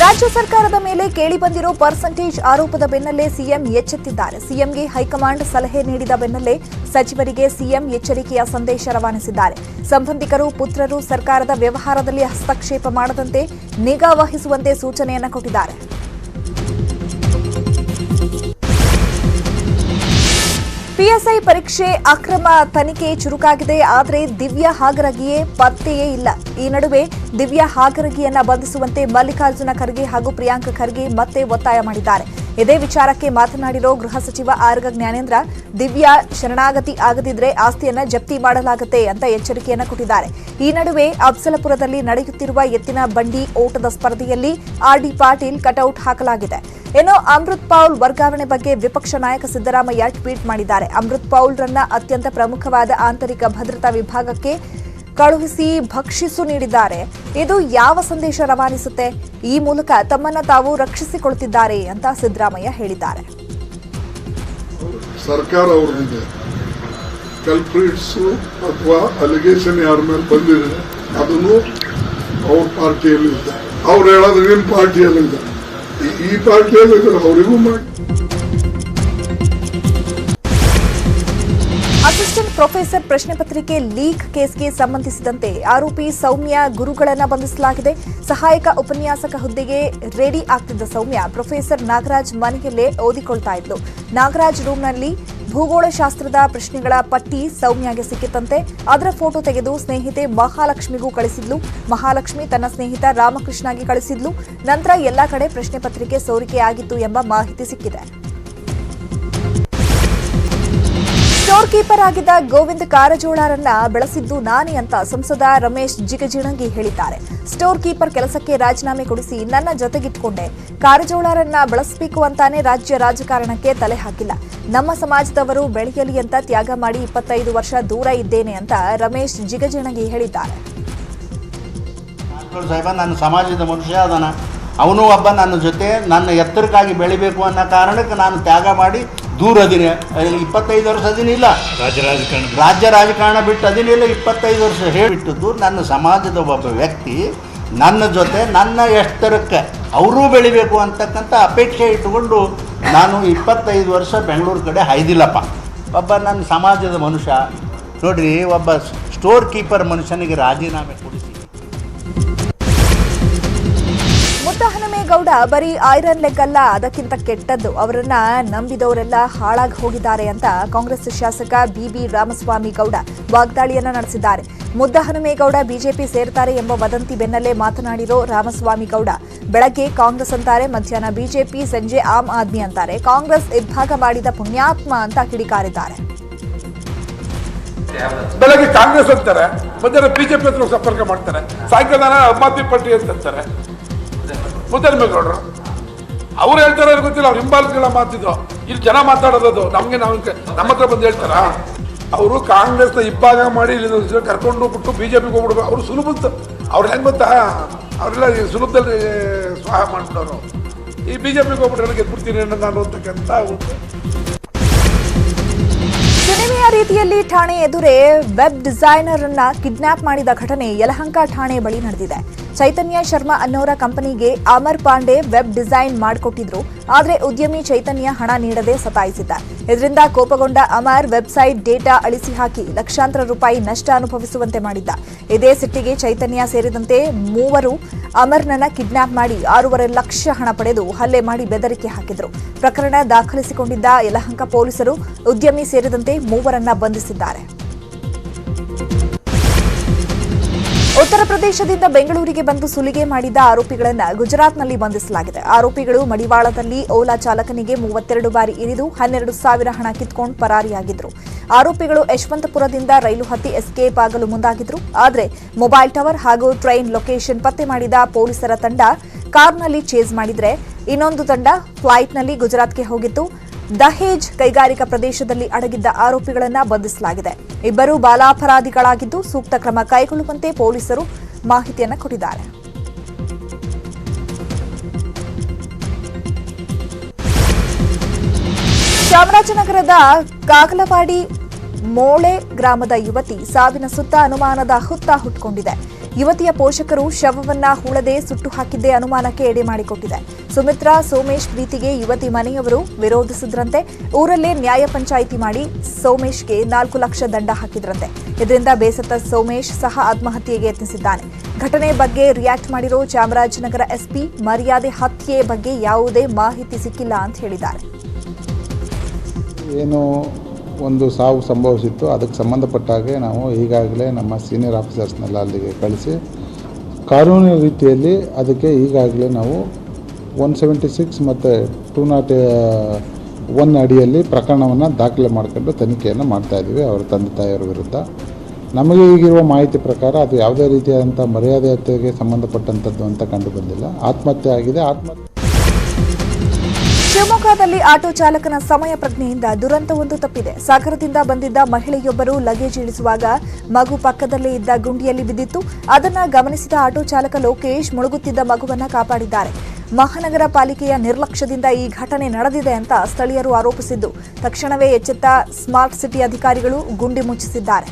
ರಾಜ್ಯ ಸರ್ಕಾರದ ಮೇಲೆ ಕೇಳಿಬಂದಿರೋ ಪರ್ಸೆಂಟೇಜ್ ಆರೋಪದ ಬೆನ್ನಲ್ಲೇ ಸಿಎಂ ಎಚ್ಚೆತ್ತಿದ್ದಾರೆ. ಸಿಎಂಗೆ ಹೈಕಮಾಂಡ್ ಸಲಹೆ ನೀಡಿದ ಬೆನ್ನಲ್ಲೇ ಸಚಿವರಿಗೆ ಸಿಎಂ ಎಚ್ಚರಿಕೆಯ ಸಂದೇಶ ರವಾನಿಸಿದ್ದಾರೆ. ಸಂಬಂಧಿಕರು, ಪುತ್ರರು ಸರ್ಕಾರದ ವ್ಯವಹಾರದಲ್ಲಿ ಹಸ್ತಕ್ಷೇಪ ಮಾಡದಂತೆ ನಿಗಾ ವಹಿಸುವಂತೆ ಸೂಚನೆಯನ್ನು ಕೊಟ್ಟಿದ್ದಾರೆ. ಪಿಎಸ್ಐ ಪರೀಕ್ಷೆ ಅಕ್ರಮ ತನಿಖೆ ಚುರುಕಾಗಿದೆ. ಆದರೆ ದಿವ್ಯಾ ಹಾಗರಗಿಯೇ ಪತ್ತೆಯೇ ಇಲ್ಲ. ಈ ನಡುವೆ ದಿವ್ಯಾ ಹಾಗರಗಿಯನ್ನ ಬಂಧಿಸುವಂತೆ ಮಲ್ಲಿಕಾರ್ಜುನ ಖರ್ಗೆ ಹಾಗೂ ಪ್ರಿಯಾಂಕ ಖರ್ಗೆ ಮತ್ತೆ ಒತ್ತಾಯ ಮಾಡಿದ್ದಾರೆ. ಇದೇ ವಿಚಾರಕ್ಕೆ ಮಾತನಾಡಿರೋ ಗೃಹ ಸಚಿವ ಆರ್ಗ ಜ್ಞಾನೇಂದ್ರ, ದಿವ್ಯಾ ಶರಣಾಗತಿ ಆಗದಿದ್ರೆ ಆಸ್ತಿಯನ್ನ ಜಪ್ತಿ ಮಾಡಲಾಗುತ್ತೆ ಅಂತ ಎಚ್ಚರಿಕೆಯನ್ನ ಕೊಟ್ಟಿದ್ದಾರೆ. ಈ ನಡುವೆ ಅಫ್ಜಲಪುರದಲ್ಲಿ ನಡೆಯುತ್ತಿರುವ ಎತ್ತಿನ ಬಂಡಿ ಓಟದ ಸ್ಪರ್ಧೆಯಲ್ಲಿ ಆರ್ಡಿ ಪಾಟೀಲ್ ಕಟೌಟ್ ಹಾಕಲಾಗಿದೆ. ಇನ್ನು ಅಮೃತ್ ಪೌಲ್ ವರ್ಗಾವಣೆ ಬಗ್ಗೆ ವಿಪಕ್ಷ ನಾಯಕ ಸಿದ್ದರಾಮಯ್ಯ ಟ್ವೀಟ್ ಮಾಡಿದ್ದಾರೆ. ಅಮೃತ್ ಪೌಲ್ರನ್ನ ಅತ್ಯಂತ ಪ್ರಮುಖವಾದ ಆಂತರಿಕ ಭದ್ರತಾ ವಿಭಾಗಕ್ಕೆ ಕಳುಹಿಸಿ ಭಕ್ಷಿಸು ನೀಡಿದ್ದಾರೆ. ಇದು ಯಾವ ಸಂದೇಶ ರವಾನಿಸುತ್ತೆ? ಈ ಮೂಲಕ ತಮ್ಮನ್ನ ತಾವು ರಕ್ಷಿಸಿಕೊಳ್ಳುತ್ತಿದ್ದಾರೆ ಅಂತ ಸಿದ್ದರಾಮಯ್ಯ ಹೇಳಿದ್ದಾರೆ. ಸರ್ಕಾರ ಅವರಿಗೆ ಕಲ್ಪ್ರಿಟ್ಸ್ ಅಥವಾ ಅಲಿಗೇಷನ್ ಯಾರ ಮೇಲೆ ಬಂದಿದೆ ಅದನ್ನು ಅವ್ರ ಪಾರ್ಟಿಯಲ್ಲಿ ಇದೆ. ಅವ್ರು ಹೇಳೋದು ನಿಮ್ಮ ಪಾರ್ಟಿಯಲ್ಲಿ ಇದೆ, ಈ ಪಾರ್ಟಿಯಲ್ಲಿ ಇದ್ದಾರೆ, ಅವರಿಗೂ ಮಾಡಿ. ಅಸಿಸ್ಟೆಂಟ್ ಪ್ರೊಫೆಸರ್ ಪ್ರಶ್ನೆ ಪತ್ರಿಕೆ ಲೀಕ್ ಕೇಸ್ಗೆ ಸಂಬಂಧಿಸಿದಂತೆ ಆರೋಪಿ ಸೌಮ್ಯ ಗುರುಗಳನ್ನ ಬಂಧಿಸಲಾಗಿದೆ. ಸಹಾಯಕ ಉಪನ್ಯಾಸಕ ಹುದ್ದೆಗೆ ರೆಡಿ ಆಗ್ತಿದ್ದ ಸೌಮ್ಯ ಪ್ರೊಫೆಸರ್ ನಾಗರಾಜ್ ಮನೆಯಲ್ಲೇ ಓದಿಕೊಳ್ತಾ ಇದ್ಲು. ನಾಗರಾಜ್ ರೂಮ್ನಲ್ಲಿ ಭೂಗೋಳಶಾಸ್ತ್ರದ ಪ್ರಶ್ನೆಗಳ ಪಟ್ಟಿ ಸೌಮ್ಯಗೆ ಸಿಕ್ಕಿತಂತೆ. ಅದರ ಫೋಟೋ ತೆಗೆದು ಸ್ನೇಹಿತೆ ಮಹಾಲಕ್ಷ್ಮಿಗೂ ಕಳಿಸಿದ್ಲು. ಮಹಾಲಕ್ಷ್ಮಿ ತನ್ನ ಸ್ನೇಹಿತ ರಾಮಕೃಷ್ಣಗೆ ಕಳಿಸಿದ್ಲು. ನಂತರ ಎಲ್ಲಾ ಕಡೆ ಪ್ರಶ್ನೆ ಪತ್ರಿಕೆ ಸೋರಿಕೆಯಾಗಿತ್ತು ಎಂಬ ಮಾಹಿತಿ ಸಿಕ್ಕಿದೆ. ಸ್ಟೋರ್ ಕೀಪರ್ ಆಗಿದ್ದ ಗೋವಿಂದ ಕಾರಜೋಳರನ್ನ ಬೆಳೆಸಿದ್ದು ನಾನೇ ಅಂತ ಸಂಸದ ರಮೇಶ್ ಜಿಗಜಿಣಗಿ ಹೇಳಿದ್ದಾರೆ. ಸ್ಟೋರ್ ಕೀಪರ್ ಕೆಲಸಕ್ಕೆ ರಾಜೀನಾಮೆ ಕೊಡಿಸಿ ನನ್ನ ಜೊತೆಗಿಟ್ಕೊಂಡೆ. ಕಾರಜೋಳರನ್ನ ಬೆಳೆಸಬೇಕು ಅಂತಾನೆ ರಾಜ್ಯ ರಾಜಕಾರಣಕ್ಕೆ ತಲೆ ಹಾಕಿಲ್ಲ. ನಮ್ಮ ಸಮಾಜದವರು ಬೆಳೆಯಲಿ ಅಂತ ತ್ಯಾಗ ಮಾಡಿ 25 ವರ್ಷ ದೂರ ಇದ್ದೇನೆ ಅಂತ ರಮೇಶ್ ಜಿಗಜಿಣಗಿ ಹೇಳಿದ್ದಾರೆ. ನನ್ನ ಸಮಾಜದ ಮನುಷ್ಯ ಅದನ, ಅವನು ಒಬ್ಬ ನನ್ನ ಜೊತೆ ನನ್ನ ಎತ್ತರಕ್ಕಾಗಿ ಬೆಳಿಬೇಕು ಅನ್ನೋ ಕಾರಣಕ್ಕೆ ನಾನು ತ್ಯಾಗ ಮಾಡಿ ದೂರ ಅದಿನಿ. 25 ವರ್ಷ ಅದಿನಿಲ್ಲ, ರಾಜ್ಯ ರಾಜಕಾರಣ ಬಿಟ್ಟು ಅದಿನಿಲ್ಲ. 25 ವರ್ಷ ಹೇಳಿಬಿಟ್ಟದ್ದು ನನ್ನ ಸಮಾಜದ ಒಬ್ಬ ವ್ಯಕ್ತಿ ನನ್ನ ಜೊತೆ ನನ್ನ ಎತ್ತರಕ್ಕೆ ಅವರೂ ಬೆಳಿಬೇಕು ಅಂತಕ್ಕಂಥ ಅಪೇಕ್ಷೆ ಇಟ್ಟುಕೊಂಡು ನಾನು 25 ವರ್ಷ ಬೆಂಗಳೂರು ಕಡೆ ಹಾಯ್ದಿಲ್ಲಪ್ಪ. ಒಬ್ಬ ನನ್ನ ಸಮಾಜದ ಮನುಷ್ಯ ನೋಡ್ರಿ, ಒಬ್ಬ ಸ್ಟೋರ್ ಕೀಪರ್ ಮನುಷ್ಯನಿಗೆ ರಾಜೀನಾಮೆ ಕೊಡಿಸಿ. ಮುದ್ದಹನುಮೇಗೌಡ ಬರೀ ಐರನ್ ಲೆಗ್ ಅಲ್ಲ, ಅದಕ್ಕಿಂತ ಕೆಟ್ಟದ್ದು. ಅವರನ್ನ ನಂಬಿದವರೆಲ್ಲ ಹಾಳಾಗಿ ಹೋಗಿದ್ದಾರೆ ಅಂತ ಕಾಂಗ್ರೆಸ್ ಶಾಸಕ ಬಿಬಿ ರಾಮಸ್ವಾಮಿ ಗೌಡ ವಾಗ್ದಾಳಿಯನ್ನ ನಡೆಸಿದ್ದಾರೆ. ಮುದ್ದಹನುಮೇಗೌಡ ಬಿಜೆಪಿ ಸೇರ್ತಾರೆ ಎಂಬ ವದಂತಿ ಬೆನ್ನಲ್ಲೇ ಮಾತನಾಡಿರೋ ರಾಮಸ್ವಾಮಿ ಗೌಡ, ಬೆಳಗ್ಗೆ ಕಾಂಗ್ರೆಸ್ ಅಂತಾರೆ, ಮಧ್ಯಾಹ್ನ ಬಿಜೆಪಿ, ಸಂಜೆ ಆಮ್ ಆದ್ಮಿ ಅಂತಾರೆ. ಕಾಂಗ್ರೆಸ್ ಇಬ್ಬಾಗ ಮಾಡಿದ ಪುಣ್ಯಾತ್ಮ ಅಂತ ಕಿಡಿಕಾರಿದ್ದಾರೆ. ಬೆಳಗ್ಗೆ ಕಾಂಗ್ರೆಸ್ ಅಂತಾರೆ, ಮಧ್ಯಾಹ್ನ ಬಿಜೆಪಿ ಹತ್ರ ಸಂಪರ್ಕ ಮಾಡ್ತಾರೆ, ಸಾಯಂಕಾಲ ಆಮ್ ಆದ್ಮಿ ಪಾರ್ಟಿ ಅಂತಾರೆ. ಮುದ್ದಹನುಮೇಗೌಡರು ಅವ್ರು ಹೇಳ್ತಾರೆ ಗೊತ್ತಿಲ್ಲ, ಅವ್ರು ಹಿಂಬಾಲಿಗಳ ಮಾತಿದ್ದು. ಇಲ್ಲಿ ಜನ ಮಾತಾಡೋದು ನಮ್ಗೆ ನಮ್ಮ ಹತ್ರ ಬಂದು ಹೇಳ್ತಾರ. ಅವರು ಕಾಂಗ್ರೆಸ್ನ ಇಬ್ಬಾಗ ಮಾಡಿ ಇಲ್ಲಿ ಕರ್ಕೊಂಡು ಬಿಟ್ಟು ಬಿಜೆಪಿಗೆ ಹೋಗ್ಬಿಡ್ಬೇಕು. ಅವ್ರು ಸುಲಭದ, ಅವ್ರು ಹೆಂಗ್ ಗೊತ್ತಾ, ಅವರೆಲ್ಲ ಸುಲಭದಲ್ಲಿ ಸ್ವಾಹ ಮಾಡ್ಬಿಡೋರು. ಈ ಬಿಜೆಪಿಗೆ ಹೋಗ್ಬಿಟ್ರೆ ಗೆದ್ಬಿಡ್ತೀನಿ ನಾನು ಅಂತಕ್ಕಂಥ ಸಿನಿಮೆಯ ರೀತಿಯಲ್ಲಿ ಠಾಣೆ ಎದುರೇ ವೆಬ್ ಡಿಸೈನರ್ ಅನ್ನ ಕಿಡ್ನಾಪ್ ಮಾಡಿದ ಘಟನೆ ಯಲಹಂಕ ಠಾಣೆ ಬಳಿ ನಡೆದಿದೆ. ಚೈತನ್ಯ ಶರ್ಮಾ ಅನ್ನೋರ ಕಂಪನಿಗೆ ಅಮರ್ ಪಾಂಡೆ ವೆಬ್ ಡಿಸೈನ್ ಮಾಡಿಕೊಟ್ಟಿದ್ರು. ಆದರೆ ಉದ್ಯಮಿ ಚೈತನ್ಯ ಹಣ ನೀಡದೆ ಸತಾಯಿಸಿದ್ದ. ಇದರಿಂದ ಕೋಪಗೊಂಡ ಅಮರ್ ವೆಬ್ಸೈಟ್ ಡೇಟಾ ಅಳಿಸಿ ಹಾಕಿ ಲಕ್ಷಾಂತರ ರೂಪಾಯಿ ನಷ್ಟ ಅನುಭವಿಸುವಂತೆ ಮಾಡಿದ್ದ. ಇದೇ ಸಿಟ್ಟಿಗೆ ಚೈತನ್ಯ ಸೇರಿದಂತೆ 3 ಅಮರ್ನನ್ನ ಕಿಡ್ನಾಪ್ ಮಾಡಿ 6.5 ಲಕ್ಷ ಹಣ ಪಡೆದು ಹಲ್ಲೆ ಮಾಡಿ ಬೆದರಿಕೆ ಹಾಕಿದ್ರು. ಪ್ರಕರಣ ದಾಖಲಿಸಿಕೊಂಡಿದ್ದ ಯಲಹಂಕ ಪೊಲೀಸರು ಉದ್ಯಮಿ ಸೇರಿದಂತೆ 3ರನ್ನ ಬಂಧಿಸಿದ್ದಾರೆ. ಉತ್ತರ ಪ್ರದೇಶದಿಂದ ಬೆಂಗಳೂರಿಗೆ ಬಂದು ಸುಲಿಗೆ ಮಾಡಿದ ಆರೋಪಿಗಳನ್ನು ಗುಜರಾತ್ನಲ್ಲಿ ಬಂಧಿಸಲಾಗಿದೆ. ಆರೋಪಿಗಳು ಮಡಿವಾಳದಲ್ಲಿ ಓಲಾ ಚಾಲಕನಿಗೆ 32 ಬಾರಿ ಇರಿದು 12,000 ಹಣ ಕಿತ್ಕೊಂಡು ಪರಾರಿಯಾಗಿದ್ರು. ಆರೋಪಿಗಳು ಯಶವಂತಪುರದಿಂದ ರೈಲು ಹತ್ತಿ ಎಸ್ಕೇಪ್ ಆಗಲು ಮುಂದಾಗಿದ್ರು. ಆದರೆ ಮೊಬೈಲ್ ಟವರ್ ಹಾಗೂ ಟ್ರೈನ್ ಲೊಕೇಶನ್ ಪತ್ತೆ ಮಾಡಿದ ಪೊಲೀಸರ ತಂಡ ಕಾರ್ನಲ್ಲಿ ಚೇಸ್ ಮಾಡಿದ್ರೆ, ಇನ್ನೊಂದು ತಂಡ ಫ್ಲೈಟ್ನಲ್ಲಿ ಗುಜರಾತ್ಗೆ ಹೋಗಿತ್ತು. ದಹೇಜ್ ಕೈಗಾರಿಕಾ ಪ್ರದೇಶದಲ್ಲಿ ಅಡಗಿದ್ದ ಆರೋಪಿಗಳನ್ನು ಬಂಧಿಸಲಾಗಿದೆ. ಇಬ್ಬರು ಬಾಲಾಪರಾಧಿಗಳಾಗಿದ್ದು ಸೂಕ್ತ ಕ್ರಮ ಕೈಗೊಳ್ಳುವಂತೆ ಪೊಲೀಸರು ಮಾಹಿತಿಯನ್ನು ಕೊಟ್ಟಿದ್ದಾರೆ. ಚಾಮರಾಜನಗರದ ಕಾಗಲವಾಡಿ ಮೋಳೆ ಗ್ರಾಮದ ಯುವತಿ ಸಾವಿನ ಸುತ್ತ ಅನುಮಾನದ ಹುತ್ತ ಹುಟ್ಟುಕೊಂಡಿದೆ. ಯುವತಿಯ ಪೋಷಕರು ಶವವನ್ನ ಹೂಳದೆ ಸುಟ್ಟು ಹಾಕಿದ್ದೇ ಅನುಮಾನಕ್ಕೆ ಎಡೆ ಮಾಡಿಕೊಟ್ಟಿದೆ. ಸುಮಿತ್ರಾ ಸೋಮೇಶ್ ಪ್ರೀತಿಗೆ ಯುವತಿ ಮನೆಯವರು ವಿರೋಧಿಸಿದ್ರಂತೆ. ಊರಲ್ಲೇ ನ್ಯಾಯ ಪಂಚಾಯಿತಿ ಮಾಡಿ ಸೋಮೇಶ್ಗೆ 4 ಲಕ್ಷ ದಂಡ ಹಾಕಿದ್ರಂತೆ. ಇದರಿಂದ ಬೇಸತ್ತ ಸೋಮೇಶ್ ಸಹ ಆತ್ಮಹತ್ಯೆಗೆ ಯತ್ನಿಸಿದ್ದಾನೆ. ಘಟನೆ ಬಗ್ಗೆ ರಿಯಾಕ್ಟ್ ಮಾಡಿರೋ ಚಾಮರಾಜನಗರ ಎಸ್ಪಿ, ಮರ್ಯಾದೆ ಹತ್ಯೆ ಬಗ್ಗೆ ಯಾವುದೇ ಮಾಹಿತಿ ಸಿಕ್ಕಿಲ್ಲ ಅಂತ ಹೇಳಿದ್ದಾರೆ. ಏನು ಒಂದು ಸಾವು ಸಂಭವಿಸಿತ್ತು, ಅದಕ್ಕೆ ಸಂಬಂಧಪಟ್ಟ ಹಾಗೆ ನಾವು ಈಗಾಗಲೇ ನಮ್ಮ ಸೀನಿಯರ್ ಆಫೀಸರ್ಸ್ನೆಲ್ಲ ಅಲ್ಲಿಗೆ ಕಳಿಸಿ ಕಾನೂನಿನ ರೀತಿಯಲ್ಲಿ ಅದಕ್ಕೆ ಈಗಾಗಲೇ ನಾವು 176 ಮತ್ತು 201 ಅಡಿಯಲ್ಲಿ ಪ್ರಕರಣವನ್ನು ದಾಖಲೆ ಮಾಡಿಕೊಂಡು ತನಿಖೆಯನ್ನು ಮಾಡ್ತಾಯಿದ್ದೀವಿ ಅವರ ತಂದೆ ತಾಯಿಯವರ ವಿರುದ್ಧ. ನಮಗೆ ಈಗಿರುವ ಮಾಹಿತಿ ಪ್ರಕಾರ ಅದು ಯಾವುದೇ ರೀತಿಯಾದಂಥ ಮರ್ಯಾದೆ ಹತ್ಯೆಗೆ ಸಂಬಂಧಪಟ್ಟಂಥದ್ದು ಅಂತ ಕಂಡು ಬಂದಿಲ್ಲ. ಆತ್ಮಹತ್ಯೆ ಆಗಿದೆ. ಶಿವಮೊಗ್ಗದಲ್ಲಿ ಆಟೋ ಚಾಲಕನ ಸಮಯ ಪ್ರಜ್ಞೆಯಿಂದ ದುರಂತವೊಂದು ತಪ್ಪಿದೆ. ಸಾಗರದಿಂದ ಬಂದಿದ್ದ ಮಹಿಳೆಯೊಬ್ಬರು ಲಗೇಜ್ ಇಳಿಸುವಾಗ ಮಗು ಪಕ್ಕದಲ್ಲೇ ಇದ್ದ ಗುಂಡಿಯಲ್ಲಿ ಬಿದ್ದಿತ್ತು. ಅದನ್ನು ಗಮನಿಸಿದ ಆಟೋ ಚಾಲಕ ಲೋಕೇಶ್ ಮುಳುಗುತ್ತಿದ್ದ ಮಗುವನ್ನು ಕಾಪಾಡಿದ್ದಾರೆ. ಮಹಾನಗರ ಪಾಲಿಕೆಯ ನಿರ್ಲಕ್ಷ್ಯದಿಂದ ಈ ಘಟನೆ ನಡೆದಿದೆ ಅಂತ ಸ್ಥಳೀಯರು ಆರೋಪಿಸಿದ್ದು, ತಕ್ಷಣವೇ ಎಚ್ಚೆತ್ತ ಸ್ಮಾರ್ಟ್ ಸಿಟಿ ಅಧಿಕಾರಿಗಳು ಗುಂಡಿ ಮುಚ್ಚಿಸಿದ್ದಾರೆ.